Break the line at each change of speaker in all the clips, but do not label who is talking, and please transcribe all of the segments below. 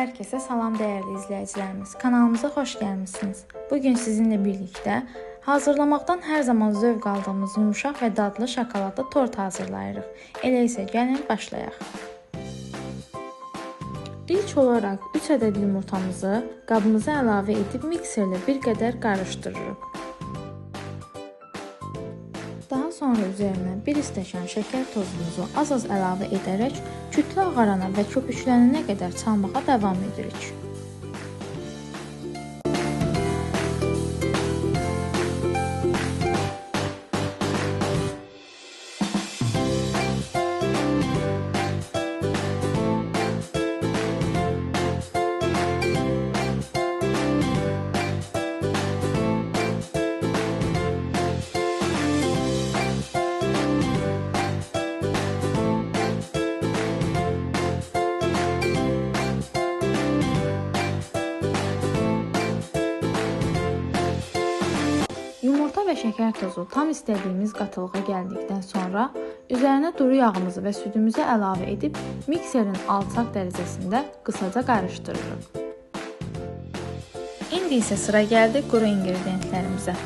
Hər kəsə salam dəyərli izləyicilərimiz. Kanalımıza xoş gəlmisiniz. Bugün sizinlə birlikdə hazırlamaqdan hər zaman zövq aldığımız yumşaq və dadlı şokoladlı tort hazırlayırıq. Elə isə gəlin başlayaq. İlk olaraq 3 ədəd yumurtamızı qabımıza əlavə edib mikserlə bir qədər qarışdırırıq. Daha sonra üzərinə 1 stəkan şəkər tozumuzu az-az əlavə edərək kütlə ağarana və köpüklənənə qədər çalmağa davam edirik. Yumurta və şəkər tozu tam istədiyimiz qatılığa gəldikdən sonra üzərinə duru yağımızı və südümüzü əlavə edib mikserin alçaq dərəcəsində qısaca qarışdırırıq. İndi isə sıra gəldi quru inqridiyentlərimizə.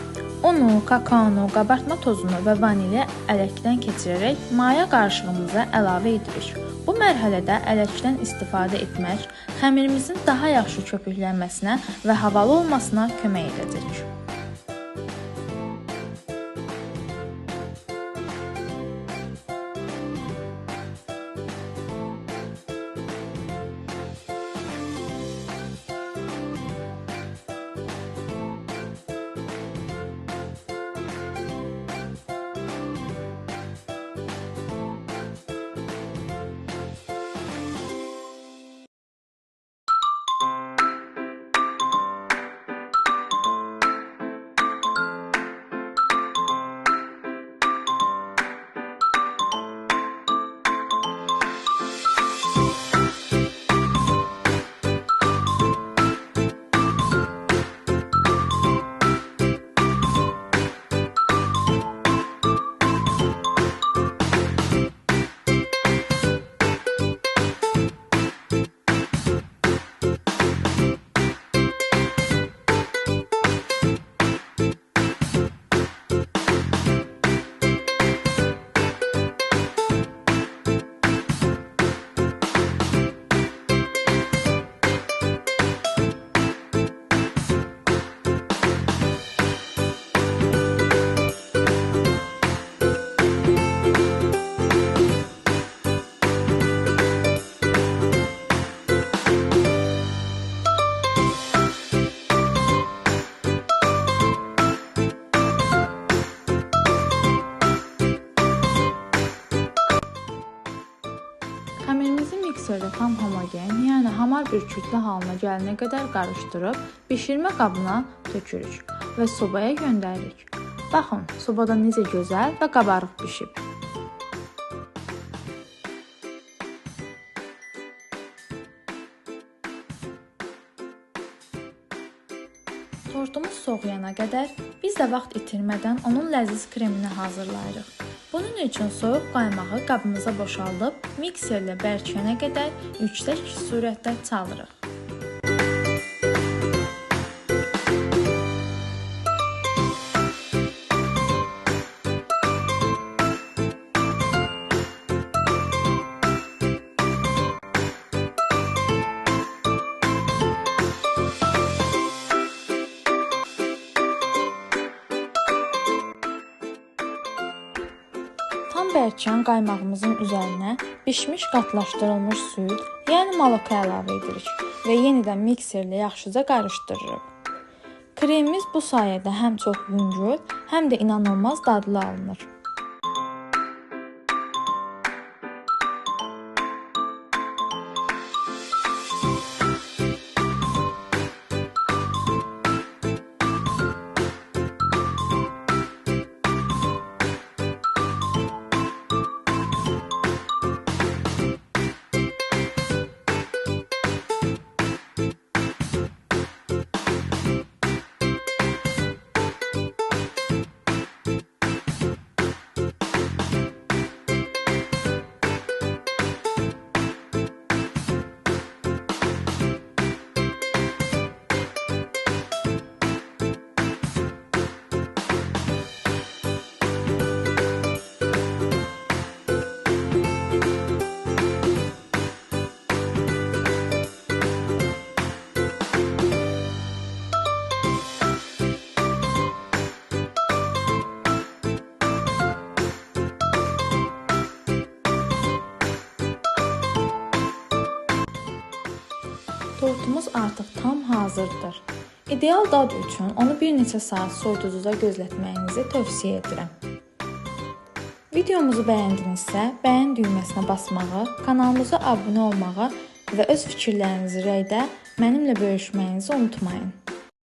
Unu, kakaonu, qabartma tozunu və vanili ələkdən keçirərək maya qarışığımıza əlavə edirik. Bu mərhələdə ələkdən istifadə etmək xəmirimizin daha yaxşı köpüklənməsinə və havalı olmasına kömək edəcək. Xəmirimizi mikserdə tam homogen, yəni hamar bir kütlə halına gəlinə qədər qarışdırıb bişirmə qabına tökürük və sobaya göndəririk. Baxın, sobada necə gözəl və qabarıq bişib. Tortumuz soğuyana qədər biz də vaxt itirmədən onun ləziz kremini hazırlayırıq. Bunun üçün soyuq qaymağı qabımıza boşaldıb mikserlə bərkiyənə qədər yüksək sürətdə çalırıq. Tam bərkiyən qaymağımızın üzərinə bişmiş qatlaşdırılmış süd, yəni molaka əlavə edirik və yenidən mikserlə yaxşıca qarışdırırıq. Kremimiz bu sayədə həm çox yüngül, həm də inanılmaz dadlı alınır. tortumuz artıq tam hazırdır. İdeal dad üçün onu bir neçə saat soyuducuda gözlətməyinizi tövsiyə edirəm. Videomuzu bəyəndinizsə, bəyən düyməsinə basmağı, kanalımıza abunə olmağı və öz fikirlərinizi rəydə mənimlə bölüşməyinizi unutmayın.